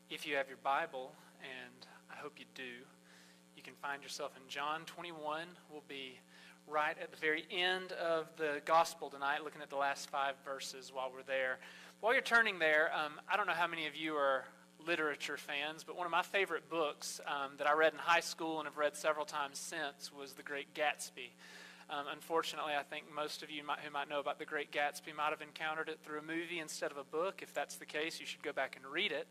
If you have your Bible, and I hope you do, you can find yourself in John 21. We'll be right at the very end of the gospel tonight, looking at the last 5 verses while we're there. While you're turning there, I don't know how many of you are literature fans, but one of my favorite books that I read in high school and have read several times since was The Great Gatsby. Unfortunately, I think most of you who might know about The Great Gatsby might have encountered it through a movie instead of a book. If that's the case, you should go back and read it.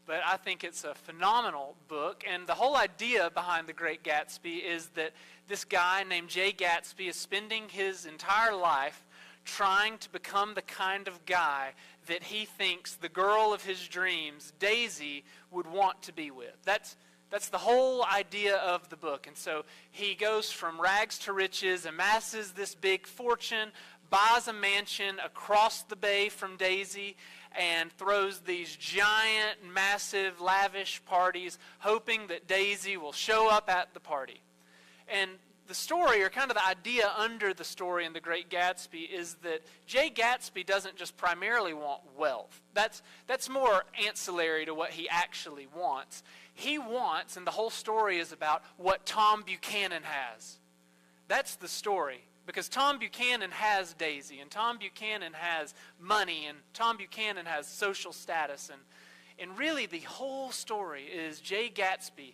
But I think it's a phenomenal book, and the whole idea behind The Great Gatsby is that this guy named Jay Gatsby is spending his entire life trying to become the kind of guy that he thinks the girl of his dreams, Daisy, would want to be with. That's the whole idea of the book. And so he goes from rags to riches, amasses this big fortune, buys a mansion across the bay from Daisy, and throws these giant, massive, lavish parties, hoping that Daisy will show up at the party. And the story, or kind of the idea under the story in The Great Gatsby, is that Jay Gatsby doesn't just primarily want wealth. That's more ancillary to what he actually wants. He wants, and the whole story is about what Tom Buchanan has. That's the story. Because Tom Buchanan has Daisy, and Tom Buchanan has money, and Tom Buchanan has social status. And really the whole story is Jay Gatsby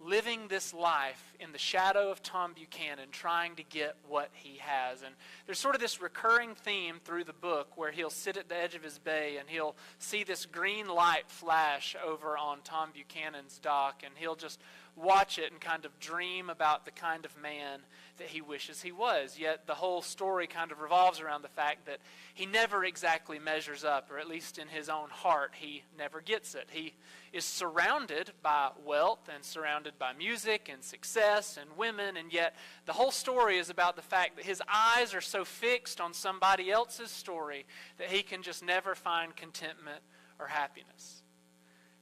living this life in the shadow of Tom Buchanan, trying to get what he has. And there's sort of this recurring theme through the book where he'll sit at the edge of his bay and he'll see this green light flash over on Tom Buchanan's dock, and he'll just watch it and kind of dream about the kind of man that he wishes he was. Yet the whole story kind of revolves around the fact that he never exactly measures up, or at least in his own heart, he never gets it. He is surrounded by wealth and surrounded by music and success and women, and yet the whole story is about the fact that his eyes are so fixed on somebody else's story that he can just never find contentment or happiness.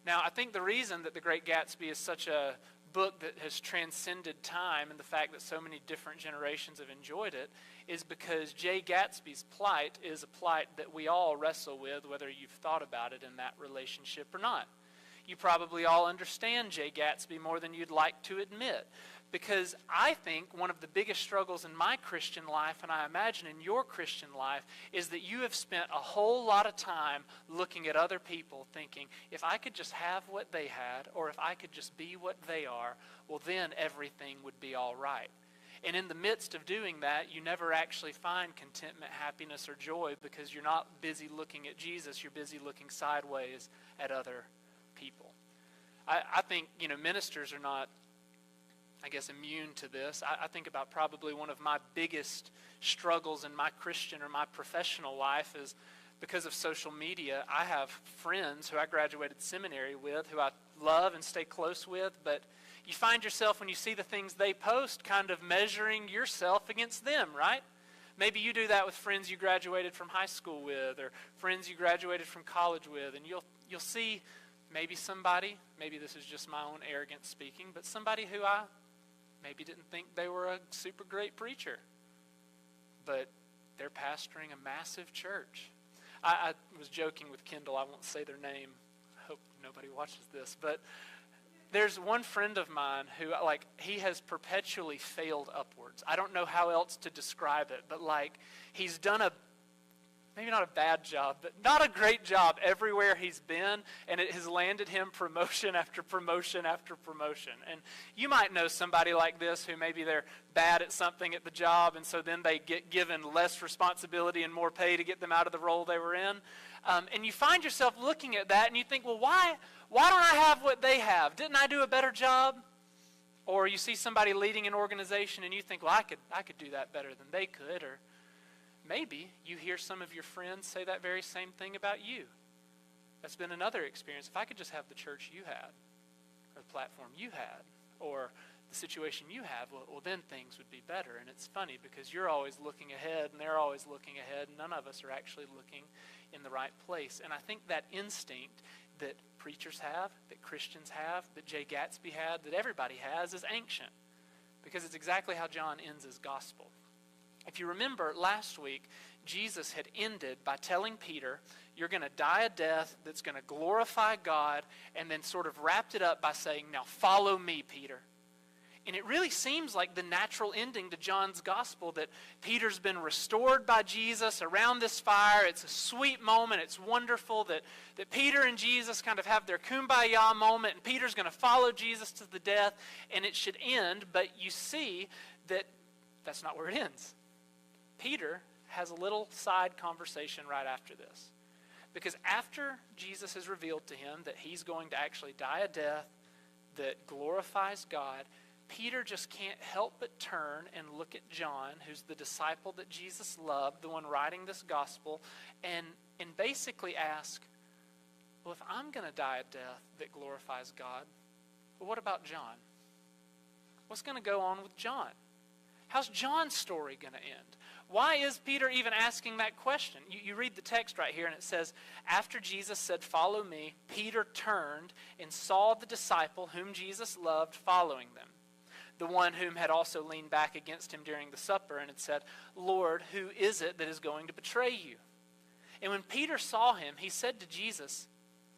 Now, I think the reason that The Great Gatsby is such a book that has transcended time, and the fact that so many different generations have enjoyed it, is because Jay Gatsby's plight is a plight that we all wrestle with, whether you've thought about it in that relationship or not. You probably all understand Jay Gatsby more than you'd like to admit, because I think one of the biggest struggles in my Christian life, and I imagine in your Christian life, is that you have spent a whole lot of time looking at other people thinking, if I could just have what they had, or if I could just be what they are, well then everything would be all right. And in the midst of doing that, you never actually find contentment, happiness, or joy, because you're not busy looking at Jesus, you're busy looking sideways at other people. I think, ministers are not, I guess, immune to this. I think about probably one of my biggest struggles in my Christian or my professional life is because of social media. I have friends who I graduated seminary with, who I love and stay close with, but you find yourself, when you see the things they post, kind of measuring yourself against them, right? Maybe you do that with friends you graduated from high school with, or friends you graduated from college with, and you'll see maybe somebody, maybe this is just my own arrogance speaking, but somebody who I maybe didn't think they were a super great preacher, but they're pastoring a massive church. I was joking with Kendall, I won't say their name, I hope nobody watches this, but there's one friend of mine who, he has perpetually failed upwards. I don't know how else to describe it, but he's done maybe not a bad job, but not a great job everywhere he's been, and it has landed him promotion after promotion after promotion. And you might know somebody like this who maybe they're bad at something at the job, and so then they get given less responsibility and more pay to get them out of the role they were in. And you find yourself looking at that, and you think, well, why don't I have what they have? Didn't I do a better job? Or you see somebody leading an organization, and you think, well, I could do that better than they could. Or maybe you hear some of your friends say that very same thing about you. That's been another experience. If I could just have the church you had, or the platform you had, or the situation you have, well, then things would be better. And it's funny because you're always looking ahead, and they're always looking ahead, and none of us are actually looking in the right place. And I think that instinct that preachers have, that Christians have, that Jay Gatsby had, that everybody has, is ancient. Because it's exactly how John ends his gospel. If you remember last week, Jesus had ended by telling Peter, you're going to die a death that's going to glorify God, and then sort of wrapped it up by saying, now follow me, Peter. And it really seems like the natural ending to John's gospel, that Peter's been restored by Jesus around this fire. It's a sweet moment. It's wonderful that Peter and Jesus kind of have their kumbaya moment, and Peter's going to follow Jesus to the death, and it should end. But you see that that's not where it ends. Peter has a little side conversation right after this. Because after Jesus has revealed to him that he's going to actually die a death that glorifies God, Peter just can't help but turn and look at John, who's the disciple that Jesus loved, the one writing this gospel, and basically ask, well, if I'm going to die a death that glorifies God, well, what about John? What's going to go on with John? How's John's story going to end? Why is Peter even asking that question? You read the text right here, and it says, after Jesus said, follow me, Peter turned and saw the disciple whom Jesus loved following them, the one whom had also leaned back against him during the supper and had said, Lord, who is it that is going to betray you? And when Peter saw him, he said to Jesus,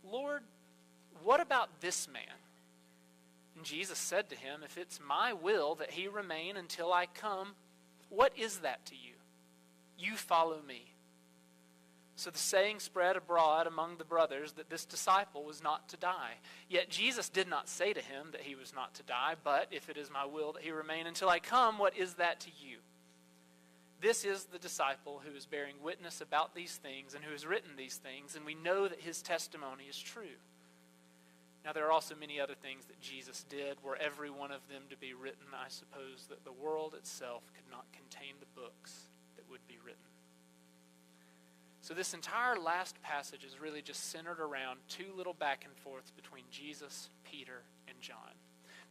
Lord, what about this man? And Jesus said to him, if it's my will that he remain until I come, what is that to you? You follow me. So the saying spread abroad among the brothers that this disciple was not to die. Yet Jesus did not say to him that he was not to die, but if it is my will that he remain until I come, what is that to you? This is the disciple who is bearing witness about these things and who has written these things, and we know that his testimony is true. Now there are also many other things that Jesus did, were every one of them to be written, I suppose that the world itself could not contain the books that would be written. So this entire last passage is really just centered around two little back and forths between Jesus, Peter, and John.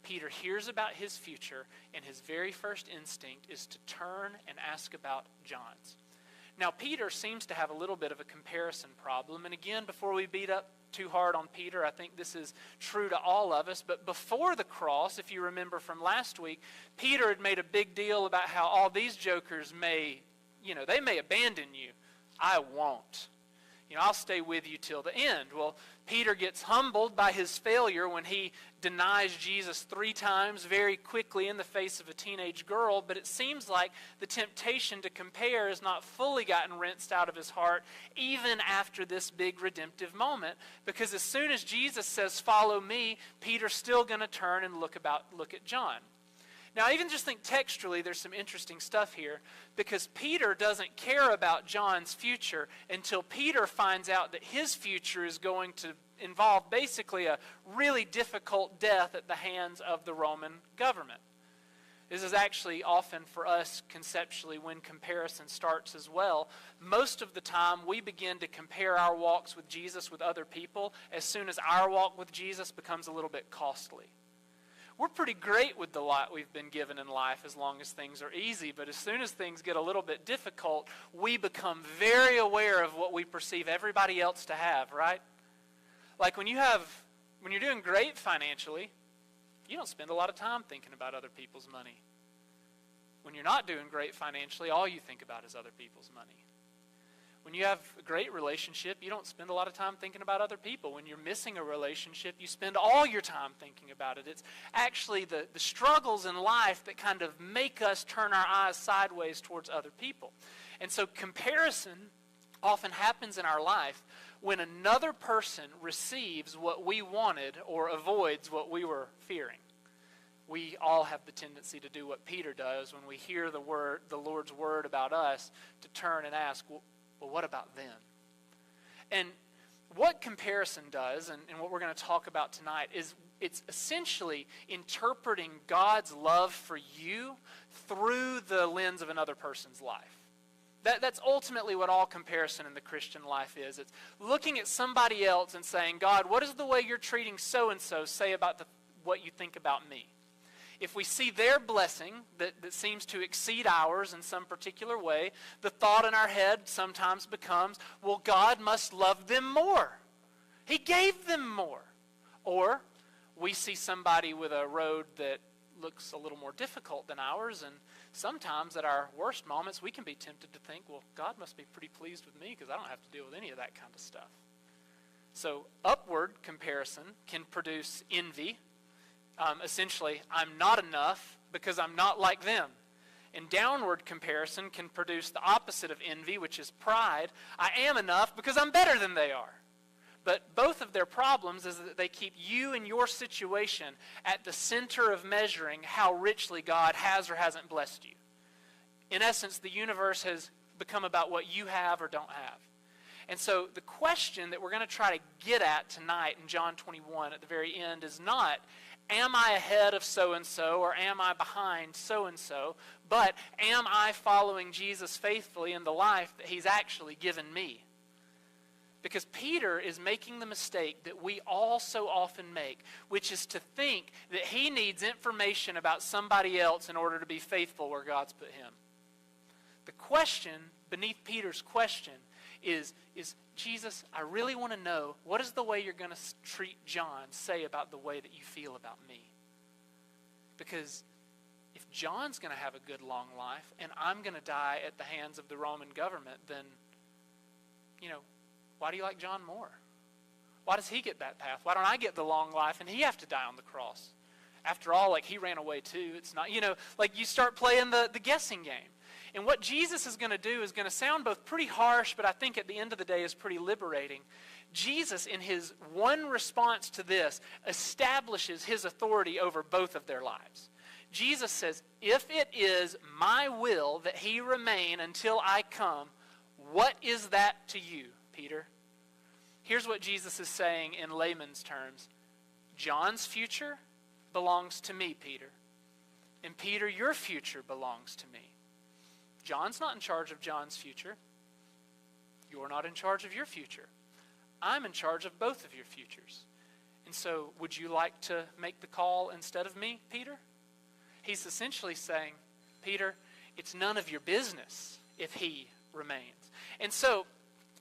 Peter hears about his future, and his very first instinct is to turn and ask about John's. Now Peter seems to have a little bit of a comparison problem, and again, before we beat up too hard on Peter, I think this is true to all of us, but before the cross, if you remember from last week, Peter had made a big deal about how all these jokers may abandon you. I won't. I'll stay with you till the end. Well, Peter gets humbled by his failure when he denies Jesus 3 times very quickly in the face of a teenage girl, but it seems like the temptation to compare has not fully gotten rinsed out of his heart even after this big redemptive moment, because as soon as Jesus says, follow me, Peter's still going to turn and look at John. Now, I even just think textually there's some interesting stuff here, because Peter doesn't care about John's future until Peter finds out that his future is going to involve basically a really difficult death at the hands of the Roman government. This is actually often for us conceptually when comparison starts as well. Most of the time we begin to compare our walks with Jesus with other people as soon as our walk with Jesus becomes a little bit costly. We're pretty great with the lot we've been given in life as long as things are easy, but as soon as things get a little bit difficult, we become very aware of what we perceive everybody else to have, right? Like when you're doing great financially, you don't spend a lot of time thinking about other people's money. When you're not doing great financially, all you think about is other people's money. When you have a great relationship, you don't spend a lot of time thinking about other people. When you're missing a relationship, you spend all your time thinking about it. It's actually the struggles in life that kind of make us turn our eyes sideways towards other people. And so comparison often happens in our life when another person receives what we wanted or avoids what we were fearing. We all have the tendency to do what Peter does when we hear the Lord's word about us, to turn and ask, well, what about them? And what comparison does, and what we're going to talk about tonight, is it's essentially interpreting God's love for you through the lens of another person's life. That's ultimately what all comparison in the Christian life is. It's looking at somebody else and saying, God, what does the way you're treating so-and-so say about what you think about me? If we see their blessing that seems to exceed ours in some particular way, the thought in our head sometimes becomes, well, God must love them more. He gave them more. Or we see somebody with a road that looks a little more difficult than ours, and sometimes at our worst moments, we can be tempted to think, well, God must be pretty pleased with me because I don't have to deal with any of that kind of stuff. So upward comparison can produce envy. Essentially, I'm not enough because I'm not like them. And downward comparison can produce the opposite of envy, which is pride. I am enough because I'm better than they are. But both of their problems is that they keep you and your situation at the center of measuring how richly God has or hasn't blessed you. In essence, the universe has become about what you have or don't have. And so the question that we're going to try to get at tonight in John 21 at the very end is not, am I ahead of so-and-so or am I behind so-and-so, but am I following Jesus faithfully in the life that he's actually given me? Because Peter is making the mistake that we all so often make, which is to think that he needs information about somebody else in order to be faithful where God's put him. The question beneath Peter's question is Jesus, I really want to know, what is the way you're going to treat John say about the way that you feel about me? Because if John's going to have a good long life and I'm going to die at the hands of the Roman government, then, why do you like John more? Why does he get that path? Why don't I get the long life and he have to die on the cross? After all, he ran away too. It's not, you start playing the guessing game. And what Jesus is going to do is going to sound both pretty harsh, but I think at the end of the day is pretty liberating. Jesus, in his one response to this, establishes his authority over both of their lives. Jesus says, if it is my will that he remain until I come, what is that to you, Peter? Here's what Jesus is saying in layman's terms. John's future belongs to me, Peter. And Peter, your future belongs to me. John's not in charge of John's future. You're not in charge of your future. I'm in charge of both of your futures. And so, would you like to make the call instead of me, Peter? He's essentially saying, Peter, it's none of your business if he remains. And so,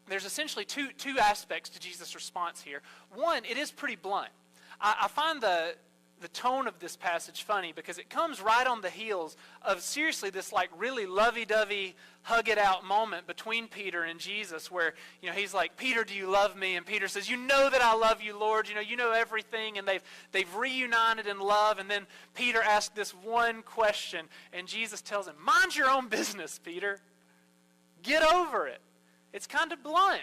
there's essentially two aspects to Jesus' response here. One, it is pretty blunt. I find the tone of this passage funny because it comes right on the heels of seriously this really lovey-dovey hug it out moment between Peter and Jesus where he's like, Peter, do you love me? And Peter says, you know that I love you, Lord. You know everything. And they've reunited in love. And then Peter asks this one question and Jesus tells him, mind your own business, Peter. Get over it. It's kind of blunt.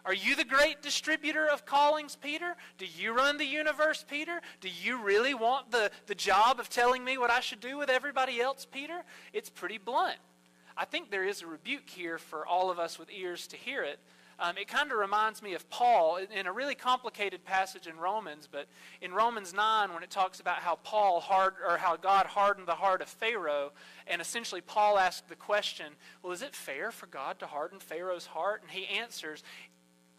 Are you the great distributor of callings, Peter? Do you run the universe, Peter? Do you really want the job of telling me what I should do with everybody else, Peter? It's pretty blunt. I think there is a rebuke here for all of us with ears to hear it. It kind of reminds me of Paul in a really complicated passage in Romans, but in Romans 9 when it talks about how how God hardened the heart of Pharaoh, and essentially Paul asked the question, well, is it fair for God to harden Pharaoh's heart? And he answers,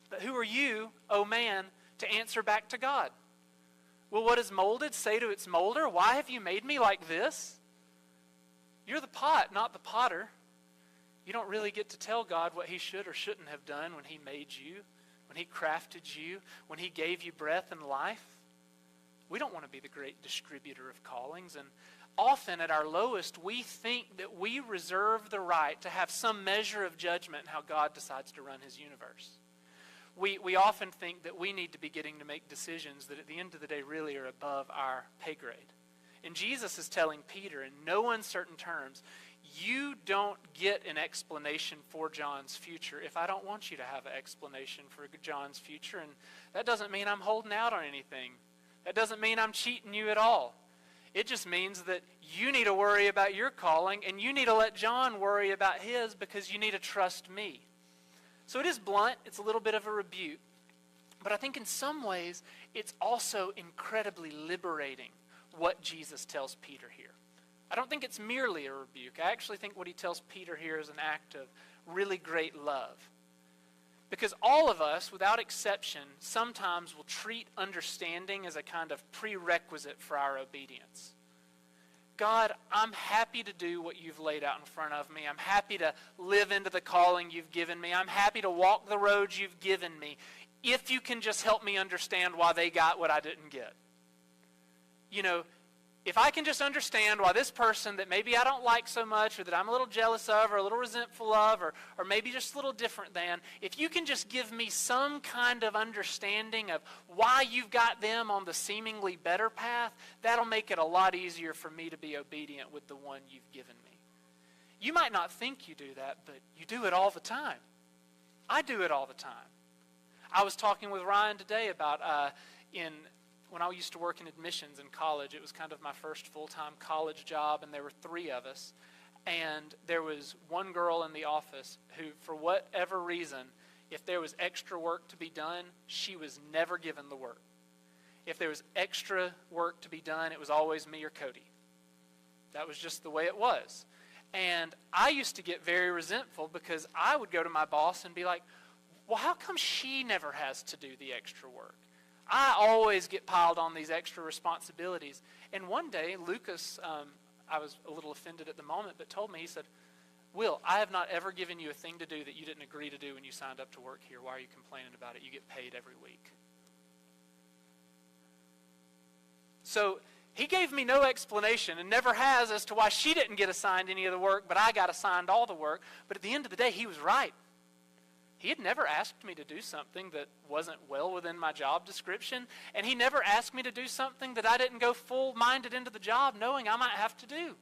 but who are you, O man, to answer back to God? Will what is molded say to its molder, why have you made me like this? You're the pot, not the potter. You don't really get to tell God what he should or shouldn't have done when he made you, when he crafted you, when he gave you breath and life. We don't want to be the great distributor of callings. And often at our lowest, we think that we reserve the right to have some measure of judgment in how God decides to run his universe. We often think that we need to be getting to make decisions that at the end of the day really are above our pay grade. And Jesus is telling Peter in no uncertain terms, you don't get an explanation for John's future if I don't want you to have an explanation for John's future. And that doesn't mean I'm holding out on anything. That doesn't mean I'm cheating you at all. It just means that you need to worry about your calling and you need to let John worry about his because you need to trust me. So it is blunt, it's a little bit of a rebuke, but I think in some ways it's also incredibly liberating what Jesus tells Peter here. I don't think it's merely a rebuke. I actually think what he tells Peter here is an act of really great love. Because all of us, without exception, sometimes will treat understanding as a kind of prerequisite for our obedience. God, I'm happy to do what you've laid out in front of me. I'm happy to live into the calling you've given me. I'm happy to walk the roads you've given me if you can just help me understand why they got what I didn't get. if I can just understand why this person that maybe I don't like so much, or that I'm a little jealous of, or a little resentful of, or maybe just a little different than, if you can just give me some kind of understanding of why you've got them on the seemingly better path, that'll make it a lot easier for me to be obedient with the one you've given me. You might not think you do that, but you do it all the time. I do it all the time. I was talking with Ryan today about when I used to work in admissions in college. It was kind of my first full-time college job, and there were 3 of us. And there was one girl in the office who, for whatever reason, if there was extra work to be done, she was never given the work. If there was extra work to be done, it was always me or Cody. That was just the way it was. And I used to get very resentful because I would go to my boss and be like, well, how come she never has to do the extra work? I always get piled on these extra responsibilities. And one day, Lucas, I was a little offended at the moment, but told me, he said, Will, I have not ever given you a thing to do that you didn't agree to do when you signed up to work here. Why are you complaining about it? You get paid every week. So he gave me no explanation, and never has, as to why she didn't get assigned any of the work, but I got assigned all the work. But at the end of the day, he was right. He had never asked me to do something that wasn't well within my job description, and he never asked me to do something that I didn't go full-minded into the job knowing I might have to do.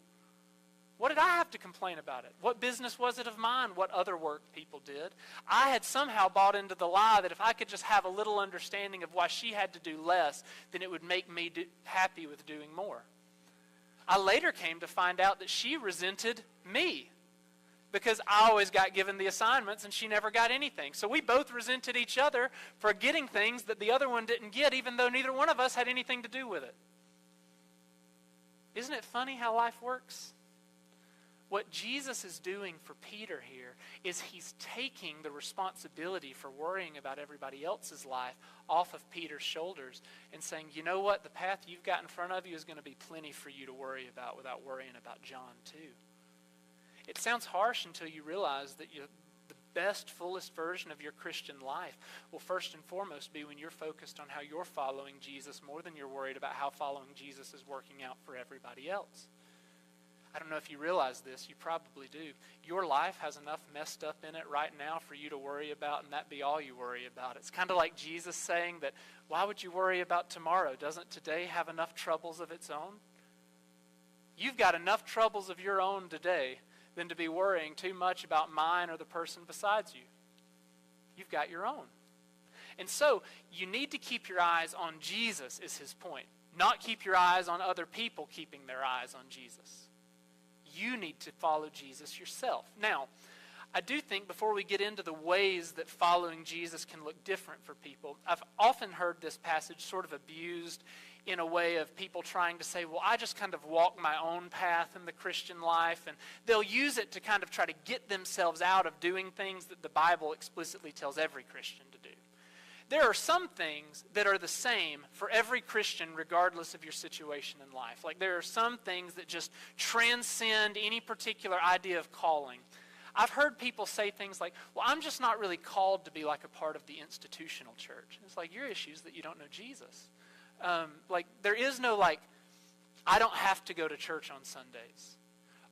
What did I have to complain about it? What business was it of mine what other work people did? I had somehow bought into the lie that if I could just have a little understanding of why she had to do less, then it would make me happy with doing more. I later came to find out that she resented me, because I always got given the assignments and she never got anything. So we both resented each other for getting things that the other one didn't get, even though neither one of us had anything to do with it. Isn't it funny how life works? What Jesus is doing for Peter here is he's taking the responsibility for worrying about everybody else's life off of Peter's shoulders and saying, you know what, the path you've got in front of you is going to be plenty for you to worry about without worrying about John too. It sounds harsh until you realize that the best, fullest version of your Christian life will first and foremost be when you're focused on how you're following Jesus more than you're worried about how following Jesus is working out for everybody else. I don't know if you realize this. You probably do. Your life has enough messed up in it right now for you to worry about, and that be all you worry about. It's kind of like Jesus saying that, why would you worry about tomorrow? Doesn't today have enough troubles of its own? You've got enough troubles of your own today than to be worrying too much about mine or the person besides you. You've got your own. And so you need to keep your eyes on Jesus, is his point. Not keep your eyes on other people keeping their eyes on Jesus. You need to follow Jesus yourself. Now, I do think before we get into the ways that following Jesus can look different for people, I've often heard this passage sort of abused in a way of people trying to say, well, I just kind of walk my own path in the Christian life, and they'll use it to kind of try to get themselves out of doing things that the Bible explicitly tells every Christian to do. There are some things that are the same for every Christian regardless of your situation in life. Like there are some things that just transcend any particular idea of calling. I've heard people say things like, well, I'm just not really called to be like a part of the institutional church. It's like your issue is that you don't know Jesus. There is no I don't have to go to church on Sundays.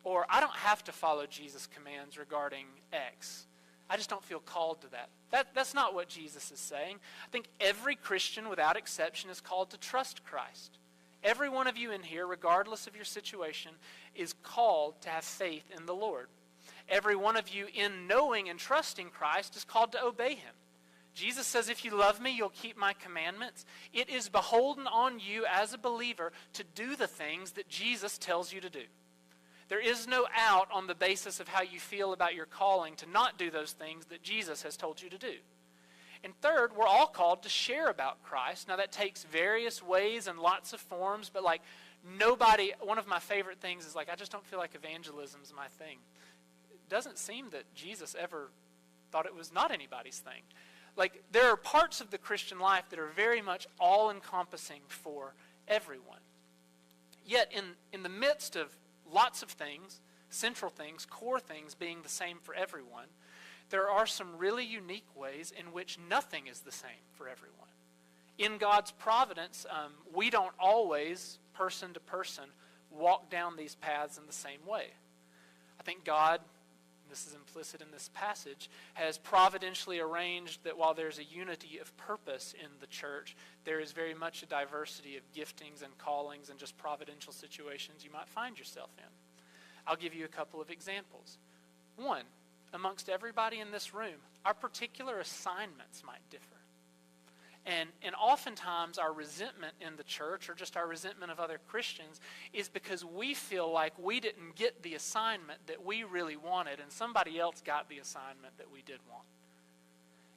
Or I don't have to follow Jesus' commands regarding X. I just don't feel called to that. That's not what Jesus is saying. I think every Christian without exception is called to trust Christ. Every one of you in here, regardless of your situation, is called to have faith in the Lord. Every one of you in knowing and trusting Christ is called to obey him. Jesus says, if you love me, you'll keep my commandments. It is beholden on you as a believer to do the things that Jesus tells you to do. There is no out on the basis of how you feel about your calling to not do those things that Jesus has told you to do. And third, we're all called to share about Christ. Now that takes various ways and lots of forms, but one of my favorite things is I just don't feel like evangelism is my thing. It doesn't seem that Jesus ever thought it was not anybody's thing. There are parts of the Christian life that are very much all-encompassing for everyone. Yet in the midst of lots of things, central things, core things being the same for everyone, there are some really unique ways in which nothing is the same for everyone. In God's providence, we don't always person to person, walk down these paths in the same way. I think God, this is implicit in this passage, has providentially arranged that while there's a unity of purpose in the church, there is very much a diversity of giftings and callings and just providential situations you might find yourself in. I'll give you a couple of examples. One, amongst everybody in this room, our particular assignments might differ. And oftentimes our resentment in the church, or just our resentment of other Christians, is because we feel like we didn't get the assignment that we really wanted, and somebody else got the assignment that we did want.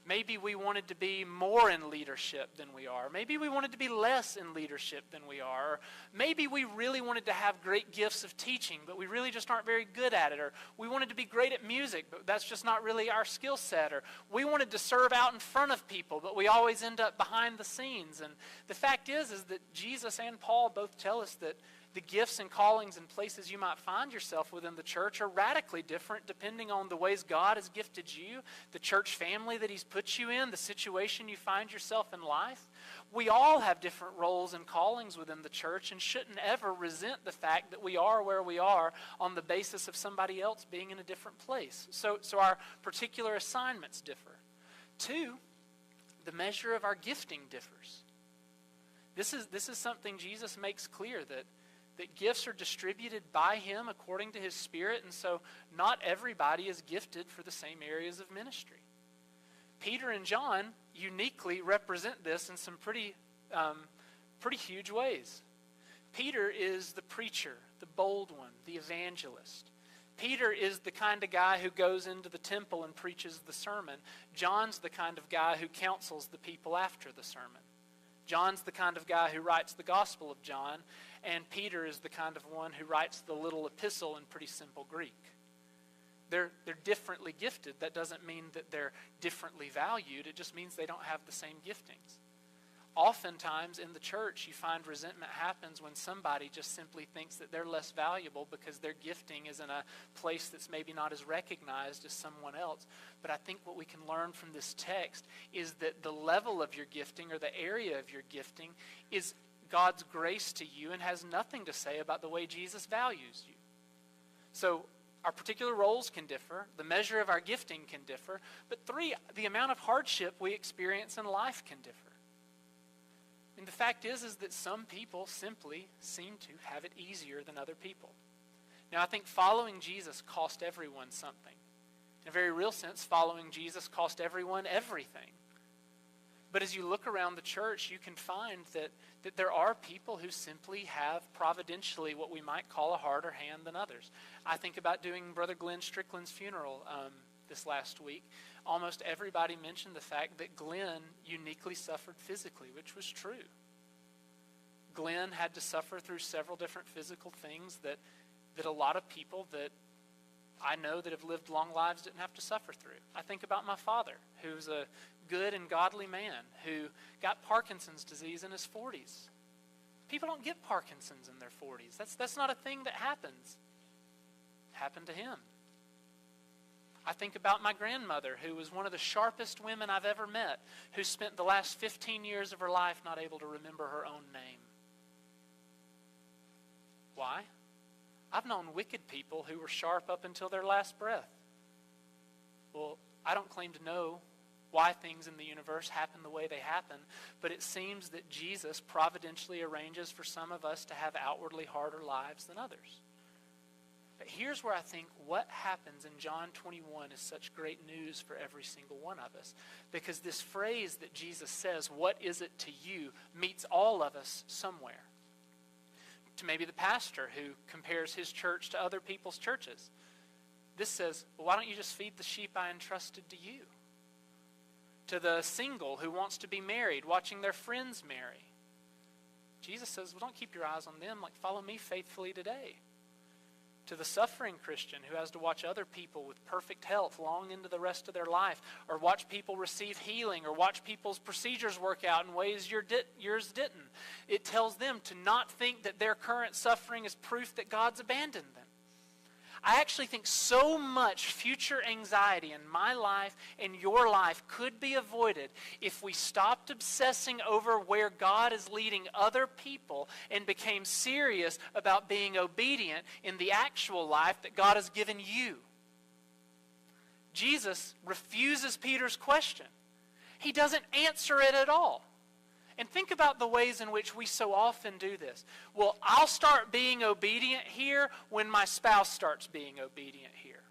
Maybe we wanted to be more in leadership than we are. Maybe we wanted to be less in leadership than we are. Or maybe we really wanted to have great gifts of teaching, but we really just aren't very good at it. Or we wanted to be great at music, but that's just not really our skill set. Or we wanted to serve out in front of people, but we always end up behind the scenes. And the fact is that Jesus and Paul both tell us that the gifts and callings and places you might find yourself within the church are radically different depending on the ways God has gifted you, the church family that He's put you in, the situation you find yourself in life. We all have different roles and callings within the church and shouldn't ever resent the fact that we are where we are on the basis of somebody else being in a different place. So our particular assignments differ. Two, the measure of our gifting differs. This is something Jesus makes clear, that gifts are distributed by Him according to His Spirit, and so not everybody is gifted for the same areas of ministry. Peter and John uniquely represent this in some pretty huge ways. Peter is the preacher, the bold one, the evangelist. Peter is the kind of guy who goes into the temple and preaches the sermon. John's the kind of guy who counsels the people after the sermon. John's the kind of guy who writes the Gospel of John, and Peter is the kind of one who writes the little epistle in pretty simple Greek. They're differently gifted. That doesn't mean that they're differently valued. It just means they don't have the same giftings. Oftentimes in the church, you find resentment happens when somebody just simply thinks that they're less valuable because their gifting is in a place that's maybe not as recognized as someone else. But I think what we can learn from this text is that the level of your gifting or the area of your gifting is God's grace to you and has nothing to say about the way Jesus values you. So our particular roles can differ. The measure of our gifting can differ. But three, the amount of hardship we experience in life can differ. And the fact is that some people simply seem to have it easier than other people. Now, I think following Jesus cost everyone something. In a very real sense, following Jesus cost everyone everything. But as you look around the church, you can find that there are people who simply have providentially what we might call a harder hand than others. I think about doing Brother Glenn Strickland's funeral this last week. Almost everybody mentioned the fact that Glenn uniquely suffered physically, which was true. Glenn had to suffer through several different physical things that a lot of people that I know that have lived long lives didn't have to suffer through. I think about my father, who's a good and godly man who got Parkinson's disease in his 40s. People don't get Parkinson's in their 40s. That's not a thing that happens. It happened to him. I think about my grandmother, who was one of the sharpest women I've ever met, who spent the last 15 years of her life not able to remember her own name. Why? I've known wicked people who were sharp up until their last breath. Well, I don't claim to know why things in the universe happen the way they happen, but it seems that Jesus providentially arranges for some of us to have outwardly harder lives than others. But here's where I think what happens in John 21 is such great news for every single one of us. Because this phrase that Jesus says, "What is it to you?" meets all of us somewhere. To maybe the pastor who compares his church to other people's churches. This says, well, why don't you just feed the sheep I entrusted to you? To the single who wants to be married, watching their friends marry. Jesus says, well, don't keep your eyes on them. Like, follow me faithfully today. To the suffering Christian who has to watch other people with perfect health long into the rest of their life, or watch people receive healing, or watch people's procedures work out in ways yours didn't. It tells them to not think that their current suffering is proof that God's abandoned them. I actually think so much future anxiety in my life and your life could be avoided if we stopped obsessing over where God is leading other people and became serious about being obedient in the actual life that God has given you. Jesus refuses Peter's question. He doesn't answer it at all. And think about the ways in which we so often do this. Well, I'll start being obedient here when my spouse starts being obedient here.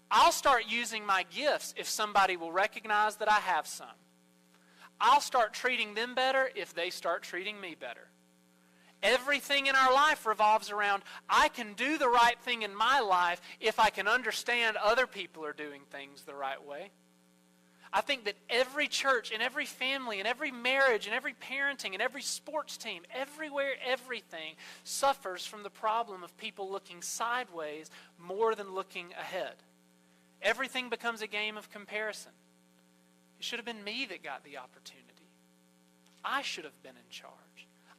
I'll start using my gifts if somebody will recognize that I have some. I'll start treating them better if they start treating me better. Everything in our life revolves around, I can do the right thing in my life if I can understand other people are doing things the right way. I think that every church and every family and every marriage and every parenting and every sports team, everywhere, everything suffers from the problem of people looking sideways more than looking ahead. Everything becomes a game of comparison. It should have been me that got the opportunity. I should have been in charge.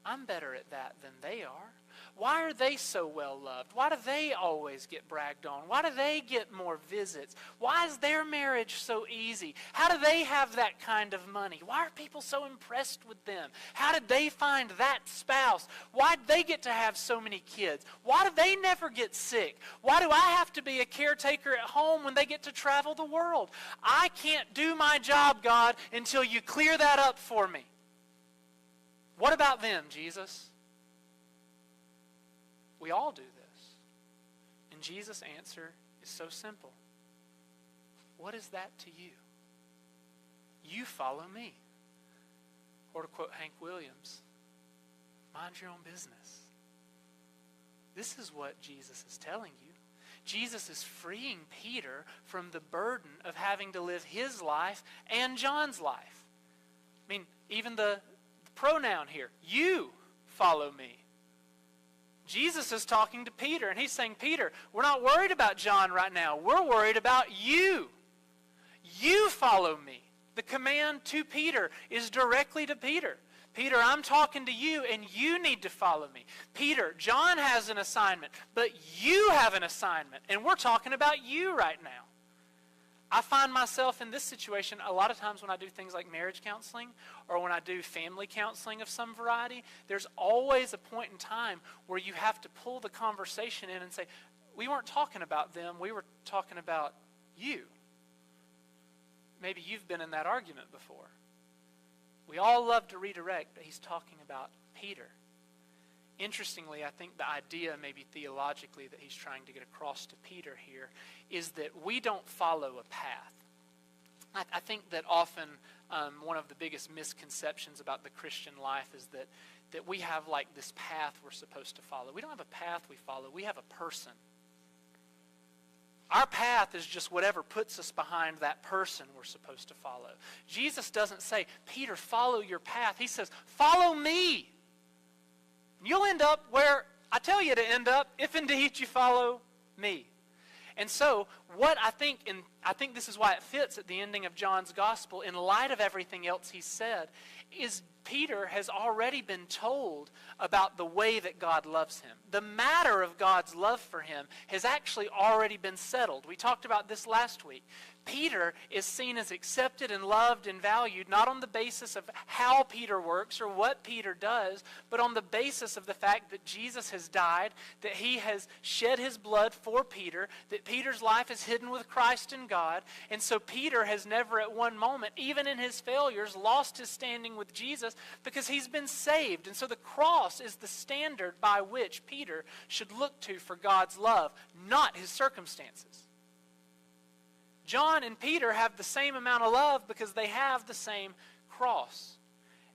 I'm better at that than they are. Why are they so well loved? Why do they always get bragged on? Why do they get more visits? Why is their marriage so easy? How do they have that kind of money? Why are people so impressed with them? How did they find that spouse? Why did they get to have so many kids? Why do they never get sick? Why do I have to be a caretaker at home when they get to travel the world? I can't do my job, God, until you clear that up for me. What about them, Jesus? We all do this. And Jesus' answer is so simple. What is that to you? You follow me. Or to quote Hank Williams, mind your own business. This is what Jesus is telling you. Jesus is freeing Peter from the burden of having to live his life and John's life. I mean, even the pronoun here, you follow me. Jesus is talking to Peter, and he's saying, Peter, we're not worried about John right now. We're worried about you. You follow me. The command to Peter is directly to Peter. Peter, I'm talking to you, and you need to follow me. Peter, John has an assignment, but you have an assignment, and we're talking about you right now. I find myself in this situation a lot of times when I do things like marriage counseling or when I do family counseling of some variety. There's always a point in time where you have to pull the conversation in and say, we weren't talking about them, we were talking about you. Maybe you've been in that argument before. We all love to redirect, but he's talking about Peter. Interestingly, I think the idea, maybe theologically, that he's trying to get across to Peter here is that we don't follow a path. I think that often one of the biggest misconceptions about the Christian life is that we have like this path we're supposed to follow. We don't have a path we follow. We have a person. Our path is just whatever puts us behind that person we're supposed to follow. Jesus doesn't say, Peter, follow your path. He says, follow me. You'll end up where I tell you to end up if indeed you follow me. And so what I think this is why it fits at the ending of John's gospel in light of everything else he said, is Peter has already been told about the way that God loves him. The matter of God's love for him has actually already been settled. We talked about this last week. Peter is seen as accepted and loved and valued not on the basis of how Peter works or what Peter does, but on the basis of the fact that Jesus has died, that he has shed his blood for Peter, that Peter's life is hidden with Christ in God. And so Peter has never at one moment, even in his failures, lost his standing with Jesus because he's been saved. And so the cross is the standard by which Peter should look to for God's love, not his circumstances. John and Peter have the same amount of love because they have the same cross.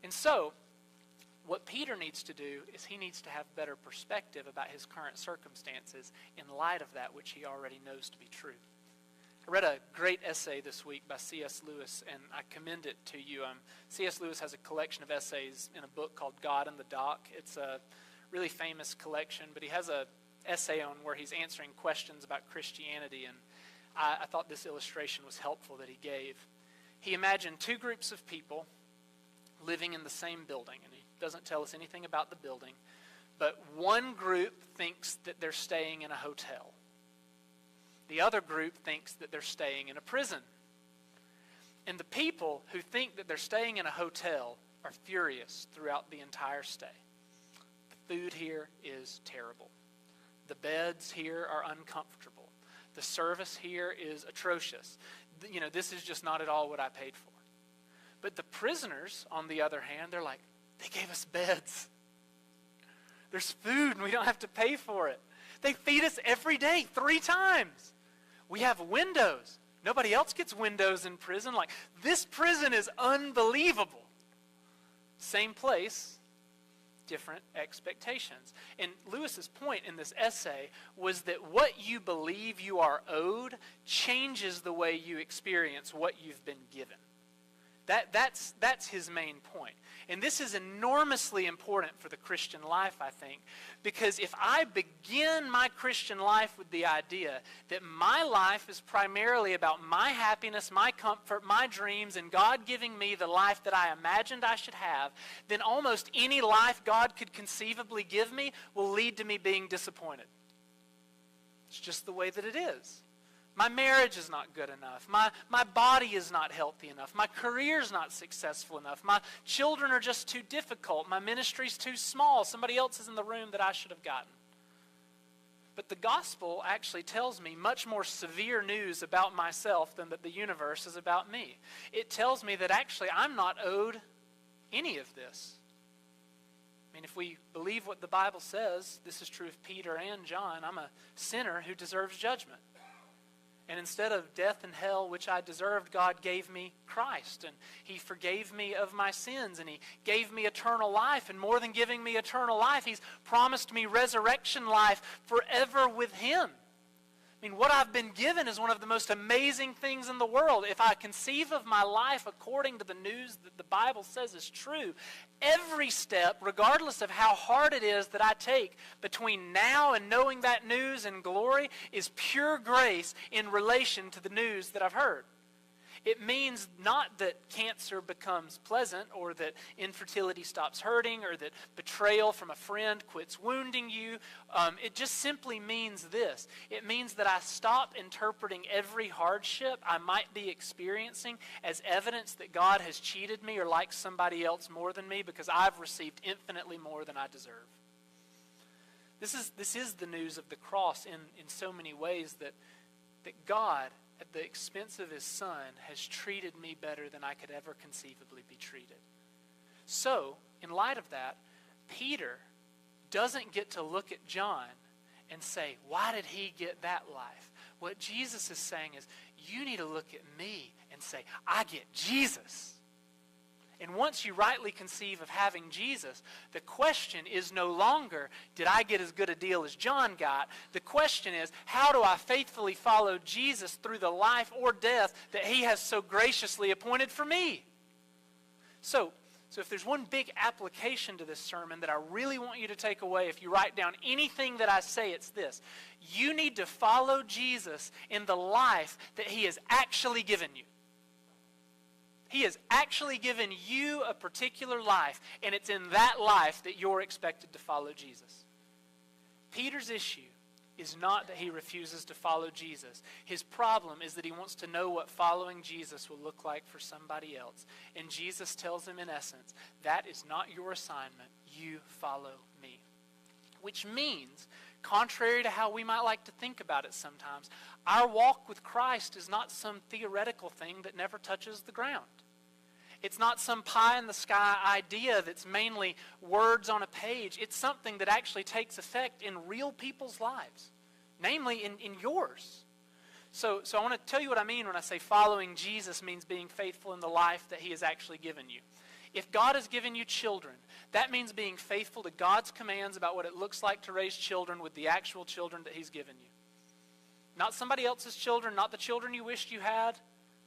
And so, what Peter needs to do is he needs to have better perspective about his current circumstances in light of that which he already knows to be true. I read a great essay this week by C.S. Lewis, and I commend it to you. C.S. Lewis has a collection of essays in a book called God in the Dock. It's a really famous collection, but he has an essay on where he's answering questions about Christianity, and I thought this illustration was helpful that he gave. He imagined two groups of people living in the same building, and he doesn't tell us anything about the building, but one group thinks that they're staying in a hotel. The other group thinks that they're staying in a prison. And the people who think that they're staying in a hotel are furious throughout the entire stay. The food here is terrible. The beds here are uncomfortable. The service here is atrocious. This is just not at all what I paid for. But the prisoners, on the other hand, they're like, they gave us beds. There's food and we don't have to pay for it. They feed us every day 3 times. We have windows. Nobody else gets windows in prison. Like, this prison is unbelievable. Same place, different expectations. And Lewis's point in this essay was that what you believe you are owed changes the way you experience what you've been given. That's his main point. And this is enormously important for the Christian life, I think, because if I begin my Christian life with the idea that my life is primarily about my happiness, my comfort, my dreams, and God giving me the life that I imagined I should have, then almost any life God could conceivably give me will lead to me being disappointed. It's just the way that it is. My marriage is not good enough. My body is not healthy enough. My career is not successful enough. My children are just too difficult. My ministry is too small. Somebody else is in the room that I should have gotten. But the gospel actually tells me much more severe news about myself than that the universe is about me. It tells me that actually I'm not owed any of this. I mean, if we believe what the Bible says, this is true of Peter and John, I'm a sinner who deserves judgment. And instead of death and hell, which I deserved, God gave me Christ. And He forgave me of my sins. And He gave me eternal life. And more than giving me eternal life, He's promised me resurrection life forever with Him. I mean, what I've been given is one of the most amazing things in the world. If I conceive of my life according to the news that the Bible says is true, every step, regardless of how hard it is that I take between now and knowing that news and glory, is pure grace in relation to the news that I've heard. It means not that cancer becomes pleasant or that infertility stops hurting or that betrayal from a friend quits wounding you. It just simply means this. It means that I stop interpreting every hardship I might be experiencing as evidence that God has cheated me or likes somebody else more than me because I've received infinitely more than I deserve. This is the news of the cross in so many ways that God, at the expense of His Son, has treated me better than I could ever conceivably be treated. So, in light of that, Peter doesn't get to look at John and say, why did he get that life? What Jesus is saying is, you need to look at me and say, I get Jesus. And once you rightly conceive of having Jesus, the question is no longer, did I get as good a deal as John got? The question is, how do I faithfully follow Jesus through the life or death that He has so graciously appointed for me? So if there's one big application to this sermon that I really want you to take away, if you write down anything that I say, it's this. You need to follow Jesus in the life that He has actually given you. He has actually given you a particular life, and it's in that life that you're expected to follow Jesus. Peter's issue is not that he refuses to follow Jesus. His problem is that he wants to know what following Jesus will look like for somebody else. And Jesus tells him in essence, that is not your assignment. You follow me. Which means, contrary to how we might like to think about it sometimes, our walk with Christ is not some theoretical thing that never touches the ground. It's not some pie-in-the-sky idea that's mainly words on a page. It's something that actually takes effect in real people's lives, namely in yours. So I want to tell you what I mean when I say following Jesus means being faithful in the life that He has actually given you. If God has given you children, that means being faithful to God's commands about what it looks like to raise children with the actual children that He's given you. Not somebody else's children, not the children you wished you had,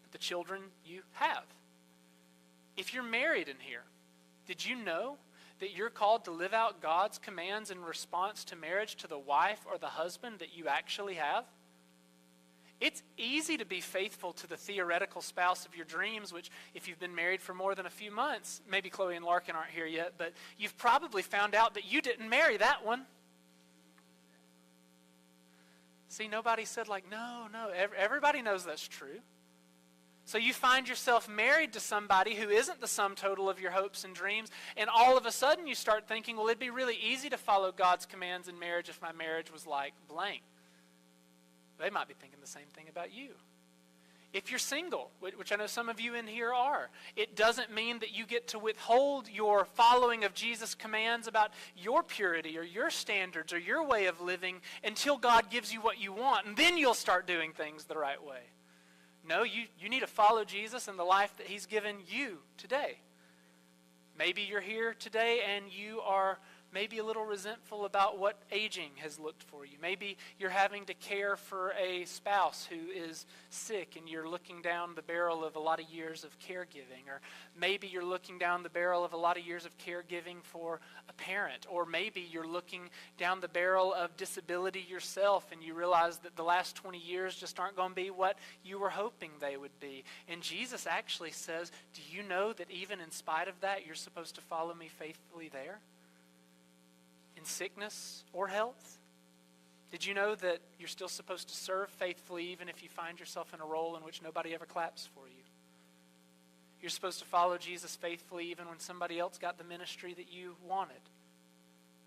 but the children you have. If you're married in here, did you know that you're called to live out God's commands in response to marriage to the wife or the husband that you actually have? It's easy to be faithful to the theoretical spouse of your dreams, which if you've been married for more than a few months, maybe Chloe and Larkin aren't here yet, but you've probably found out that you didn't marry that one. See, nobody said no. Everybody knows that's true. So you find yourself married to somebody who isn't the sum total of your hopes and dreams, and all of a sudden you start thinking, well, it'd be really easy to follow God's commands in marriage if my marriage was like blank. They might be thinking the same thing about you. If you're single, which I know some of you in here are, it doesn't mean that you get to withhold your following of Jesus' commands about your purity or your standards or your way of living until God gives you what you want, and then you'll start doing things the right way. No, you need to follow Jesus and the life that he's given you today. Maybe you're here today and you are maybe a little resentful about what aging has looked for you. Maybe you're having to care for a spouse who is sick and you're looking down the barrel of a lot of years of caregiving. Or maybe you're looking down the barrel of a lot of years of caregiving for a parent. Or maybe you're looking down the barrel of disability yourself and you realize that the last 20 years just aren't going to be what you were hoping they would be. And Jesus actually says, do you know that even in spite of that, you're supposed to follow me faithfully there? In sickness or health? Did you know that you're still supposed to serve faithfully even if you find yourself in a role in which nobody ever claps for you? You're supposed to follow Jesus faithfully even when somebody else got the ministry that you wanted.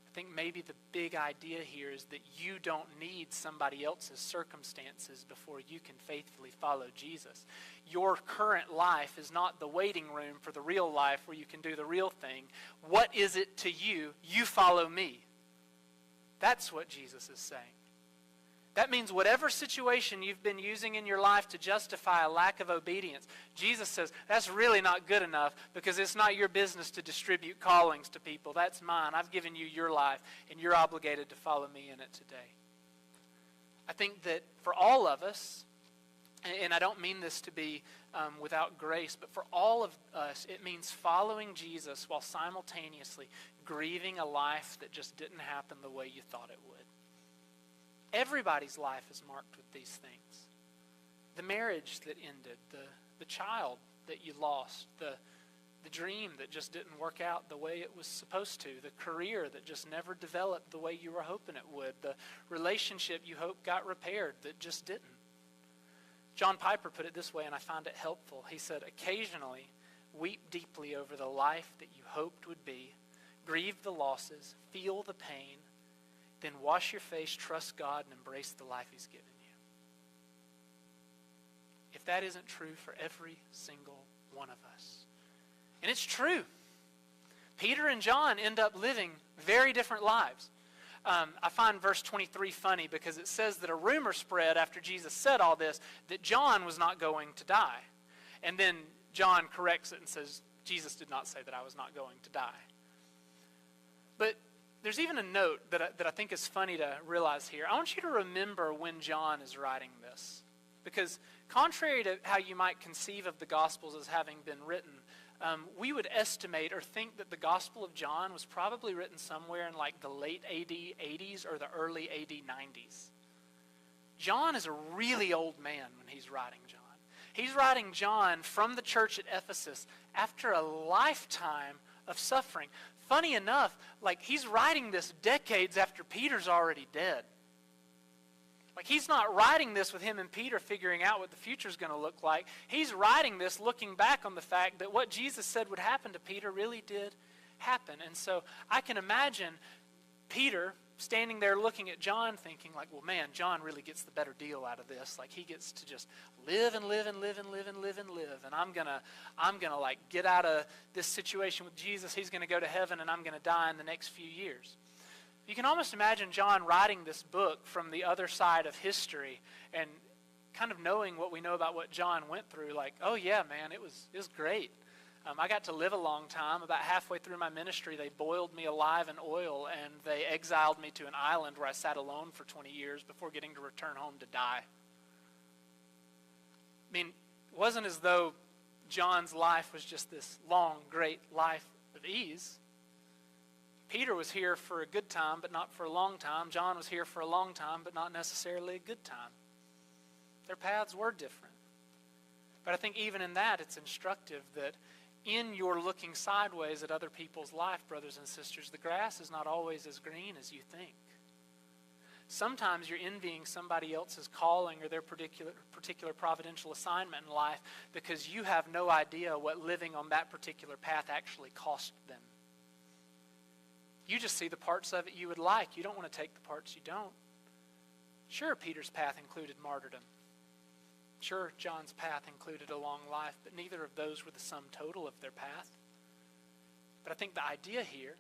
I think maybe the big idea here is that you don't need somebody else's circumstances before you can faithfully follow Jesus. Your current life is not the waiting room for the real life where you can do the real thing. What is it to you? You follow me. That's what Jesus is saying. That means whatever situation you've been using in your life to justify a lack of obedience, Jesus says, that's really not good enough because it's not your business to distribute callings to people. That's mine. I've given you your life, and you're obligated to follow me in it today. I think that for all of us, and I don't mean this to be without grace, but for all of us, it means following Jesus while simultaneously grieving a life that just didn't happen the way you thought it would. Everybody's life is marked with these things. The marriage that ended, the child that you lost, the dream that just didn't work out the way it was supposed to, the career that just never developed the way you were hoping it would, the relationship you hoped got repaired that just didn't. John Piper put it this way, and I find it helpful. He said, occasionally, weep deeply over the life that you hoped would be, grieve the losses, feel the pain, then wash your face, trust God, and embrace the life he's given you. If that isn't true for every single one of us. And it's true. Peter and John end up living very different lives. I find verse 23 funny because it says that a rumor spread after Jesus said all this that John was not going to die. And then John corrects it and says, Jesus did not say that I was not going to die. But there's even a note that I think is funny to realize here. I want you to remember when John is writing this. Because contrary to how you might conceive of the Gospels as having been written, we would estimate or think that the Gospel of John was probably written somewhere in like the late AD 80s or the early AD 90s. John is a really old man when he's writing John. He's writing John from the church at Ephesus after a lifetime of suffering. Funny enough, like he's writing this decades after Peter's already dead. Like he's not writing this with him and Peter figuring out what the future's going to look like. He's writing this looking back on the fact that what Jesus said would happen to Peter really did happen. And so I can imagine Peter standing there looking at John thinking like, well, man, John really gets the better deal out of this. Like he gets to just live and live and live and live and live and live. And I'm gonna like get out of this situation with Jesus. He's gonna go to heaven and I'm gonna die in the next few years. You can almost imagine John writing this book from the other side of history and kind of knowing what we know about what John went through. Like, oh yeah, man, it was great. I got to live a long time. About halfway through my ministry, they boiled me alive in oil, and they exiled me to an island where I sat alone for 20 years before getting to return home to die. I mean, it wasn't as though John's life was just this long, great life of ease. Peter was here for a good time, but not for a long time. John was here for a long time, but not necessarily a good time. Their paths were different. But I think even in that, it's instructive that in your looking sideways at other people's life, brothers and sisters, the grass is not always as green as you think. Sometimes you're envying somebody else's calling or their particular providential assignment in life because you have no idea what living on that particular path actually cost them. You just see the parts of it you would like. You don't want to take the parts you don't. Sure, Peter's path included martyrdom. Sure, John's path included a long life, but neither of those were the sum total of their path. But I think the idea here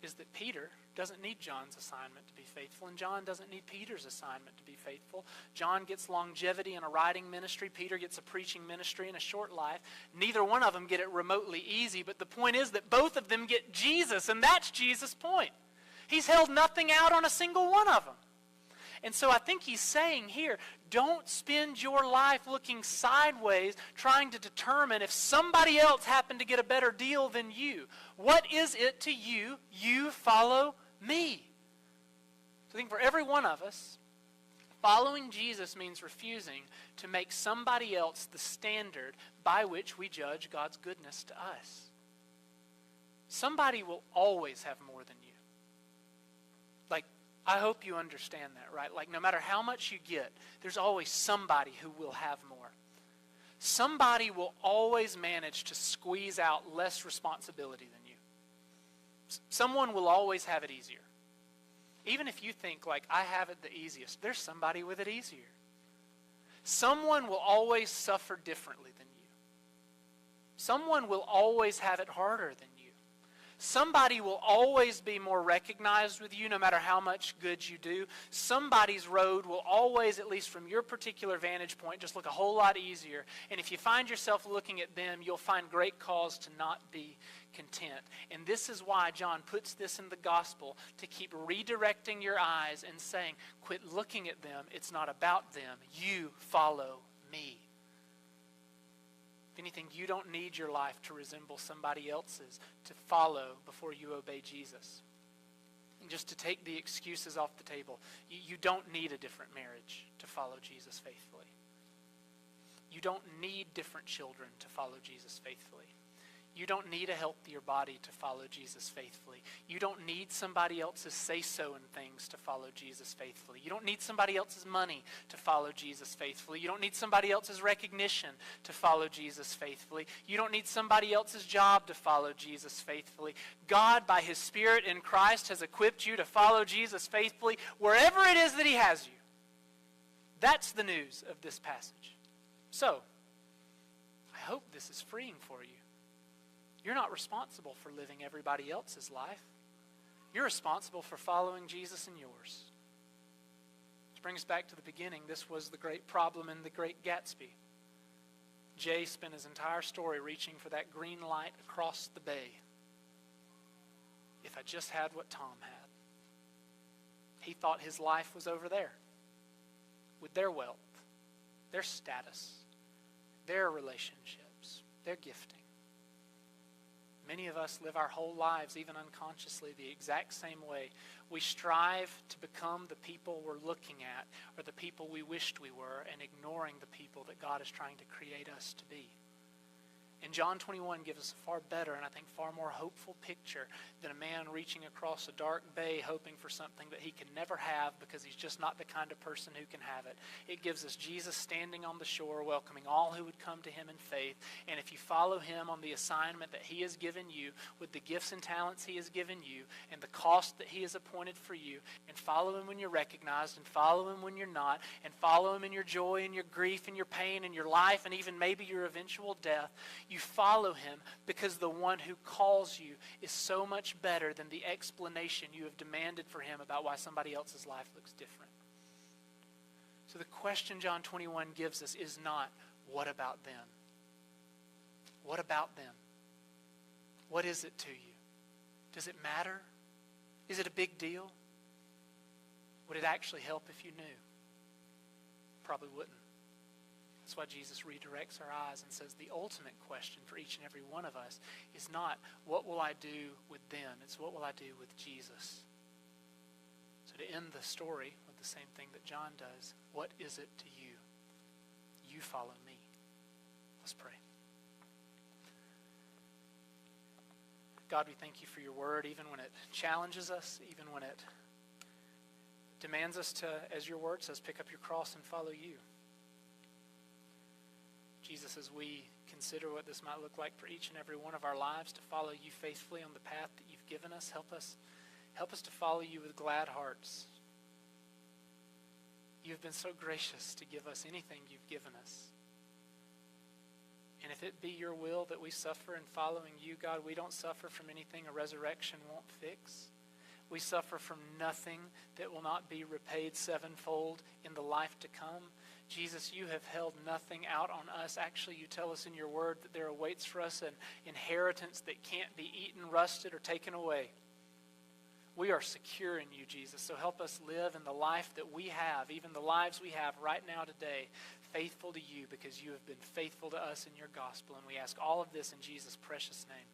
is that Peter doesn't need John's assignment to be faithful, and John doesn't need Peter's assignment to be faithful. John gets longevity in a writing ministry. Peter gets a preaching ministry in a short life. Neither one of them get it remotely easy, but the point is that both of them get Jesus, and that's Jesus' point. He's held nothing out on a single one of them. And so I think he's saying here, don't spend your life looking sideways trying to determine if somebody else happened to get a better deal than you. What is it to you? You follow me. So I think for every one of us, following Jesus means refusing to make somebody else the standard by which we judge God's goodness to us. Somebody will always have more than you. I hope you understand that, right? No matter how much you get, there's always somebody who will have more. Somebody will always manage to squeeze out less responsibility than you. Someone will always have it easier. Even if you think, I have it the easiest, there's somebody with it easier. Someone will always suffer differently than you. Someone will always have it harder than you. Somebody will always be more recognized with you no matter how much good you do. Somebody's road will always, at least from your particular vantage point, just look a whole lot easier. And if you find yourself looking at them, you'll find great cause to not be content. And this is why John puts this in the gospel, to keep redirecting your eyes and saying, quit looking at them. It's not about them. You follow me. Anything, you don't need your life to resemble somebody else's to follow before you obey Jesus. And just to take the excuses off the table, you don't need a different marriage to follow Jesus faithfully. You don't need different children to follow Jesus faithfully. You don't need a healthier body to follow Jesus faithfully. You don't need somebody else's say-so in things to follow Jesus faithfully. You don't need somebody else's money to follow Jesus faithfully. You don't need somebody else's recognition to follow Jesus faithfully. You don't need somebody else's job to follow Jesus faithfully. God, by His Spirit in Christ, has equipped you to follow Jesus faithfully wherever it is that He has you. That's the news of this passage. So, I hope this is freeing for you. You're not responsible for living everybody else's life. You're responsible for following Jesus in yours. Which brings us back to the beginning. This was the great problem in The Great Gatsby. Jay spent his entire story reaching for that green light across the bay. If I just had what Tom had. He thought his life was over there. With their wealth, their status, their relationships, their gifting. Many of us live our whole lives, even unconsciously, the exact same way. We strive to become the people we're looking at, or the people we wished we were, and ignoring the people that God is trying to create us to be. And John 21 gives us a far better and I think far more hopeful picture than a man reaching across a dark bay hoping for something that he can never have because he's just not the kind of person who can have it. It gives us Jesus standing on the shore welcoming all who would come to Him in faith. And if you follow Him on the assignment that He has given you with the gifts and talents He has given you and the cost that He has appointed for you, and follow Him when you're recognized and follow Him when you're not, and follow Him in your joy and your grief and your pain and your life and even maybe your eventual death, you follow Him because the one who calls you is so much better than the explanation you have demanded for Him about why somebody else's life looks different. So the question John 21 gives us is not, what about them? What about them? What is it to you? Does it matter? Is it a big deal? Would it actually help if you knew? Probably wouldn't. That's why Jesus redirects our eyes and says the ultimate question for each and every one of us is not, what will I do with them? It's, what will I do with Jesus? So to end the story with the same thing that John does, what is it to you? You follow me. Let's pray. God, we thank you for your word, even when it challenges us, even when it demands us to, as your word says, pick up your cross and follow you. Jesus, as we consider what this might look like for each and every one of our lives, to follow you faithfully on the path that you've given us, help us to follow you with glad hearts. You've been so gracious to give us anything you've given us. And if it be your will that we suffer in following you, God, we don't suffer from anything a resurrection won't fix. We suffer from nothing that will not be repaid sevenfold in the life to come. Jesus, you have held nothing out on us. Actually, you tell us in your word that there awaits for us an inheritance that can't be eaten, rusted, or taken away. We are secure in you, Jesus. So help us live in the life that we have, even the lives we have right now today, faithful to you because you have been faithful to us in your gospel. And we ask all of this in Jesus' precious name.